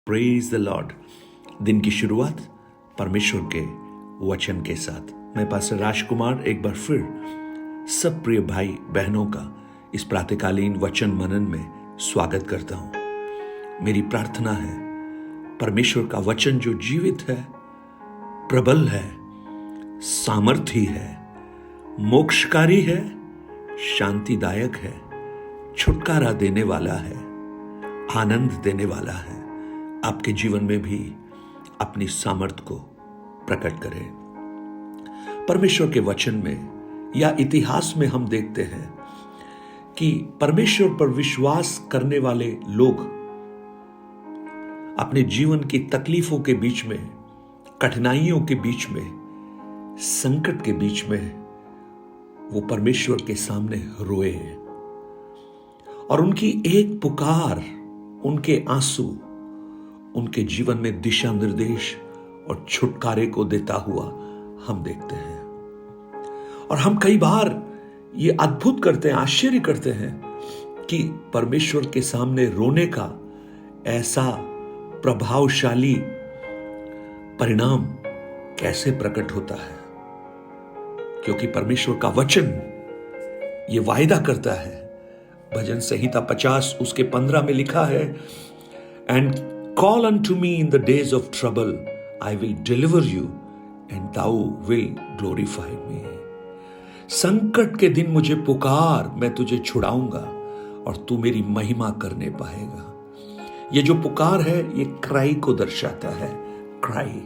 Praise the Lord. दिन की शुरुआत परमेश्वर के वचन के साथ मैं पास्टर राजकुमार एक बार फिर सब प्रिय भाई बहनों का इस प्रातःकालीन वचन मनन में स्वागत करता हूं। मेरी प्रार्थना है परमेश्वर का वचन जो जीवित है, प्रबल है, सामर्थी है, मोक्षकारी है, शांतिदायक है, छुटकारा देने वाला है, आनंद देने वाला है, आपके जीवन में भी अपनी सामर्थ को प्रकट करे। परमेश्वर के वचन में या इतिहास में हम देखते हैं कि परमेश्वर पर विश्वास करने वाले लोग अपने जीवन की तकलीफों के बीच में, कठिनाइयों के बीच में, संकट के बीच में वो परमेश्वर के सामने रोए हैं और उनकी एक पुकार, उनके आंसू उनके जीवन में दिशा निर्देश और छुटकारे को देता हुआ हम देखते हैं। और हम कई बार ये अद्भुत करते हैं, आश्चर्य करते हैं कि परमेश्वर के सामने रोने का ऐसा प्रभावशाली परिणाम कैसे प्रकट होता है, क्योंकि परमेश्वर का वचन ये वायदा करता है। भजन संहिता 50 उसके 15 में लिखा है, and call unto me in the days of trouble, I will deliver you and thou will glorify me. संकट के दिन मुझे पुकार, मैं तुझे छुड़ाऊंगा और तू मेरी महिमा करने पाएगा। ये जो पुकार है ये क्राई को दर्शाता है। क्राई।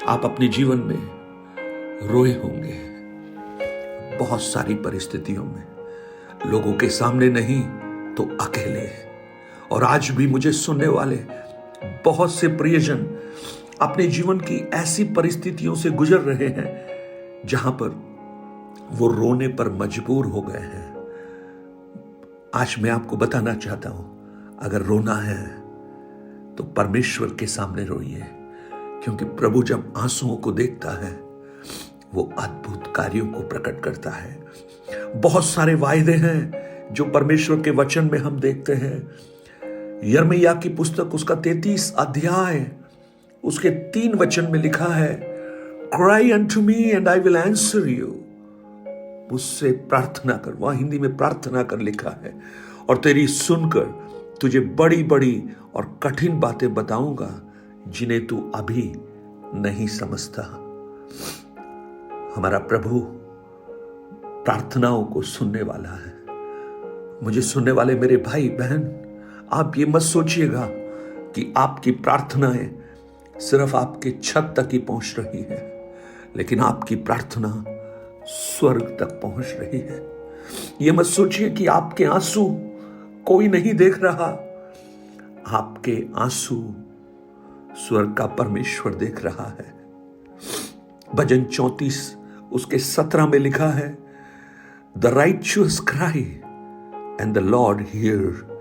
आप अपने जीवन में रोए होंगे बहुत सारी परिस्थितियों में, लोगों के सामने नहीं तो अकेले। और आज भी मुझे सुनने वाले बहुत से प्रियजन अपने जीवन की ऐसी परिस्थितियों से गुजर रहे हैं जहां पर वो रोने पर मजबूर हो गए हैं। आज मैं आपको बताना चाहता हूं, अगर रोना है तो परमेश्वर के सामने रोइए, क्योंकि प्रभु जब आंसुओं को देखता है वो अद्भुत कार्यों को प्रकट करता है। बहुत सारे वायदे हैं जो परमेश्वर के वचन में हम देखते हैं। यिर्मयाह की पुस्तक उसका 33 अध्याय उसके 3 वचन में लिखा है, cry unto me and I will answer you. मुझसे प्रार्थना कर, वहां हिंदी में प्रार्थना कर लिखा है, और तेरी सुनकर तुझे बड़ी बड़ी और कठिन बातें बताऊंगा जिन्हें तू अभी नहीं समझता। हमारा प्रभु प्रार्थनाओं को सुनने वाला है। मुझे सुनने वाले मेरे भाई बहन, आप ये मत सोचिएगा कि आपकी प्रार्थनाएं सिर्फ आपके छत तक ही पहुंच रही है, लेकिन आपकी प्रार्थना स्वर्ग तक पहुंच रही है। ये मत सोचिए कि आपके आंसू कोई नहीं देख रहा। आपके आंसू स्वर्ग का परमेश्वर देख रहा है। भजन 34 उसके 17 में लिखा है, the righteous cry and the Lord hear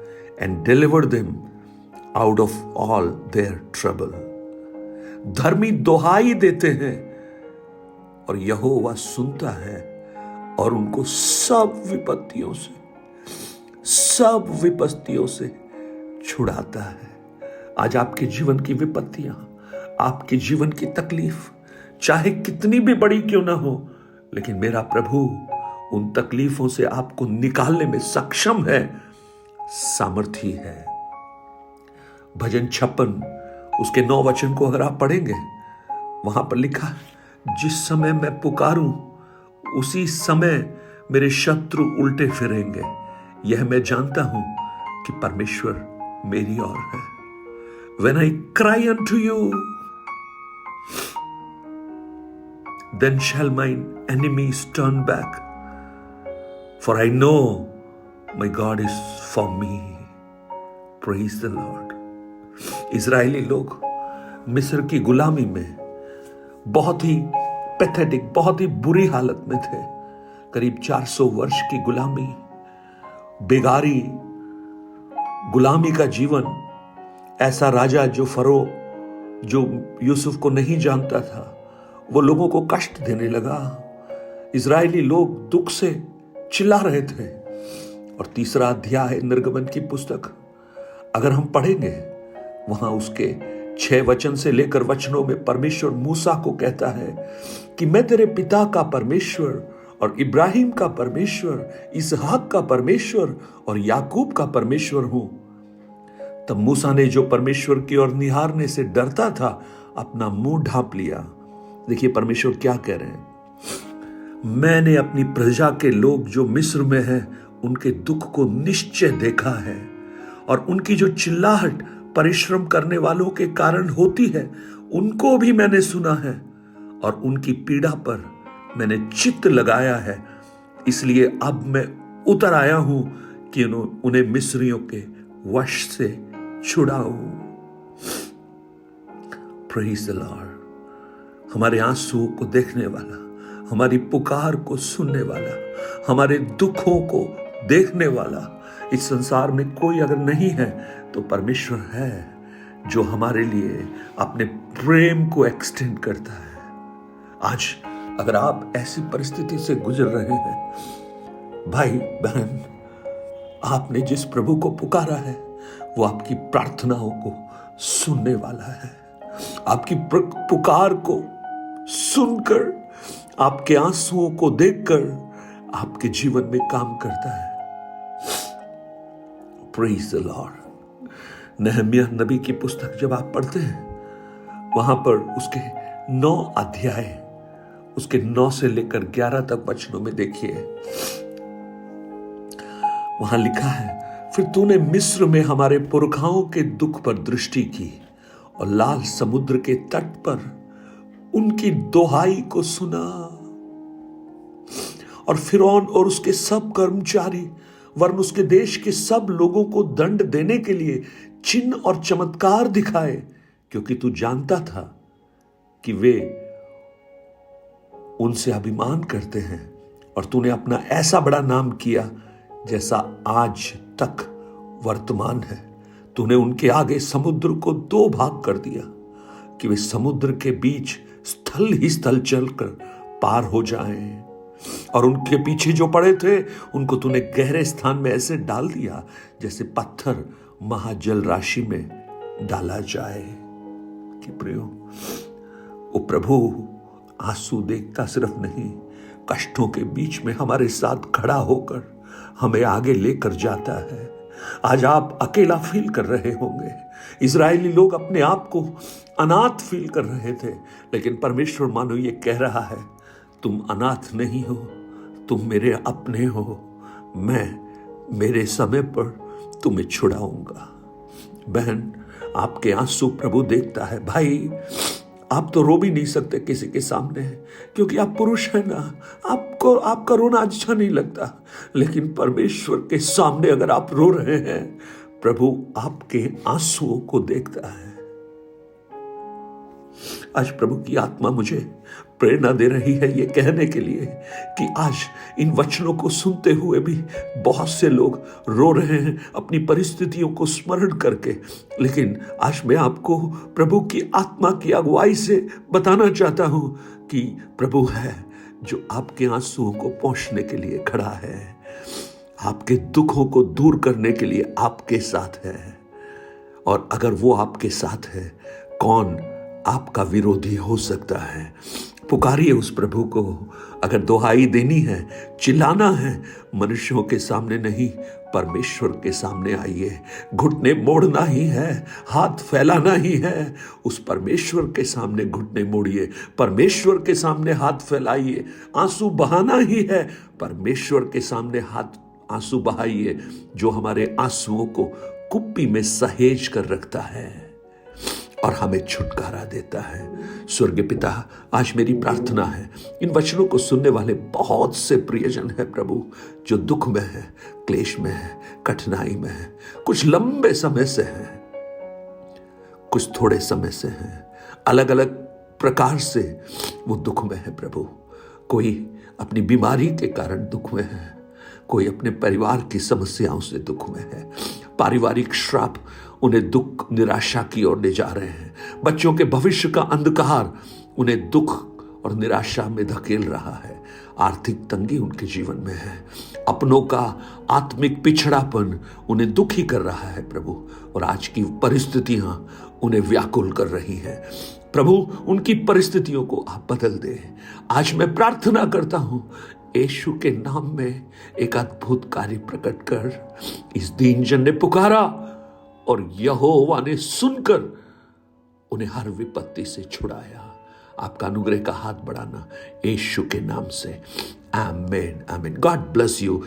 and deliver them out of all their trouble. धर्मी दोहाई देते हैं और यहोवा सुनता है और उनको सब विपत्तियों से छुड़ाता है। आज आपके जीवन की विपत्तियां, आपके जीवन की तकलीफ चाहे कितनी भी बड़ी क्यों ना हो, लेकिन मेरा प्रभु उन तकलीफों से आपको निकालने में सक्षम है, सामर्थी है। भजन 56 उसके 9 वचन को अगर आप पढ़ेंगे, वहां पर लिखा, जिस समय मैं पुकारूं उसी समय मेरे शत्रु उल्टे फिरेंगे। यह मैं जानता हूं कि परमेश्वर मेरी ओर है। When I cry unto you, then shall mine enemies turn back, for I know my God is for me. Praise the Lord. Israeli लोग मिस्र की गुलामी में बहुत ही पैथेटिक, बहुत ही बुरी हालत में थे। करीब 400 वर्ष की गुलामी, बेगारी गुलामी का जीवन। ऐसा राजा जो फरो, जो यूसुफ को नहीं जानता था, वो लोगों को कष्ट देने लगा। इजरायली लोग दुख से चिल्ला रहे थे। और 3 अध्याय निर्गमन की पुस्तक अगर हम पढ़ेंगे वहां उसके 6 वचन से लेकर वचनों में परमेश्वर मूसा को कहता है कि मैं तेरे पिता का परमेश्वर और इब्राहिम का परमेश्वर, इसहाक का परमेश्वर और याकूब का परमेश्वर हूं। तब मूसा ने, जो परमेश्वर की ओर निहारने से डरता था, अपना मुंह ढांप लिया। देखिए परमेश्वर क्या कह रहे हैं, मैंने अपनी प्रजा के लोग जो मिस्र में हैं उनके दुख को निश्चय देखा है, और उनकी जो चिल्लाहट परिश्रम करने वालों के कारण होती है उनको भी मैंने सुना है, और उनकी पीड़ा पर मैंने चित्त लगाया है। इसलिए अब मैं उतर आया हूं कि उन्हें मिस्रियों के वश से छुड़ाऊं। Praise the Lord. हमारे आंसुओं को देखने वाला, हमारी पुकार को सुनने वाला, हमारे दुखों को देखने वाला इस संसार में कोई अगर नहीं है तो परमेश्वर है, जो हमारे लिए अपने प्रेम को एक्सटेंड करता है। आज अगर आप ऐसी परिस्थिति से गुजर रहे हैं, भाई बहन, आपने जिस प्रभु को पुकारा है वो आपकी प्रार्थनाओं को सुनने वाला है। आपकी पुकार को सुनकर, आपके आंसुओं को देखकर आपके जीवन में काम करता है। Praise the Lord. नहम्याह नबी की पुस्तक जब आप पढ़ते हैं, वहां पर उसके 9 अध्याय, उसके 9 से लेकर 11 तक वचनों में देखिए, वहां लिखा है, फिर तूने मिस्र में हमारे पुरखाओं के दुख पर दृष्टि की और लाल समुद्र के तट पर उनकी दोहाई को सुना, और फिरौन और उसके सब कर्मचारी वरन उसके देश के सब लोगों को दंड देने के लिए चिन्ह और चमत्कार दिखाए, क्योंकि तू जानता था कि वे उनसे अभिमान करते हैं, और तूने अपना ऐसा बड़ा नाम किया जैसा आज तक वर्तमान है। तूने उनके आगे समुद्र को 2 भाग कर दिया कि वे समुद्र के बीच स्थल ही स्थल चलकर पार हो जाएं, और उनके पीछे जो पड़े थे उनको तूने गहरे स्थान में ऐसे डाल दिया जैसे पत्थर महाजल राशि में डाला जाए। कि प्रियो, वो प्रभु आंसू देखता सिर्फ नहीं, कष्टों के बीच में हमारे साथ खड़ा होकर हमें आगे लेकर जाता है। आज आप अकेला फील कर रहे होंगे। इजरायली लोग अपने आप को अनाथ फील कर रहे थे, लेकिन परमेश्वर मानो ये कह रहा है, तुम अनाथ नहीं हो, तुम मेरे अपने हो। मैं मेरे समय पर तुम्हें छुड़ाऊंगा। बहन, आपके आंसू प्रभु देखता है। भाई, आप तो रो भी नहीं सकते किसी के सामने, क्योंकि आप पुरुष हैं ना, आपको आपका रोना अच्छा नहीं लगता। लेकिन परमेश्वर के सामने अगर आप रो रहे हैं, प्रभु आपके आंसुओं को देखता है। आज प्रभु की आत्मा मुझे प्रेरणा दे रही है ये कहने के लिए कि आज इन वचनों को सुनते हुए भी बहुत से लोग रो रहे हैं अपनी परिस्थितियों को स्मरण करके। लेकिन आज मैं आपको प्रभु की आत्मा की अगुवाई से बताना चाहता हूं कि प्रभु है जो आपके आंसुओं को पोंछने के लिए खड़ा है, आपके दुखों को दूर करने के लिए आपके साथ है। और अगर वो आपके साथ है, कौन आपका विरोधी हो सकता है? पुकारिए उस प्रभु को। अगर दुहाई देनी है, चिल्लाना है, मनुष्यों के सामने नहीं, परमेश्वर के सामने आइए। घुटने मोड़ना ही है, हाथ फैलाना ही है, उस परमेश्वर के सामने घुटने मोड़िए, परमेश्वर के सामने हाथ फैलाइए। आंसू बहाना ही है, परमेश्वर के सामने हाथ आंसू बहाइए, जो हमारे आंसुओं को कुप्पी में सहेज कर रखता है और हमें छुटकारा देता है। स्वर्गीय पिता, आज मेरी प्रार्थना है, इन वचनों को सुनने वाले बहुत से प्रियजन है प्रभु, जो दुख में है, क्लेश में है, कठिनाई में है, कुछ लंबे समय से है, कुछ थोड़े समय से है, अलग अलग प्रकार से वो दुख में है प्रभु। कोई अपनी बीमारी के कारण दुख में है, कोई अपने परिवार की समस्याओं से दुख में है, पारिवारिक श्राप उन्हें दुख निराशा की ओर ले जा रहे हैं, बच्चों के भविष्य का अंधकार उन्हें दुख और निराशा में धकेल रहा है, आर्थिक तंगी उनके जीवन में है, अपनों का आत्मिक पिछड़ापन उन्हें दुखी कर रहा है प्रभु, और आज की परिस्थितियां उन्हें व्याकुल कर रही है प्रभु, उनकी परिस्थितियों को आप बदल दे। आज मैं प्रार्थना करता हूं, यीशु के नाम में एक अद्भुत कार्य प्रकट कर। इस दीन जन ने पुकारा और यहोवा ने सुनकर उन्हें हर विपत्ति से छुड़ाया। आपका अनुग्रह का हाथ बढ़ाना यीशु के नाम से, आमीन आमीन। God bless you.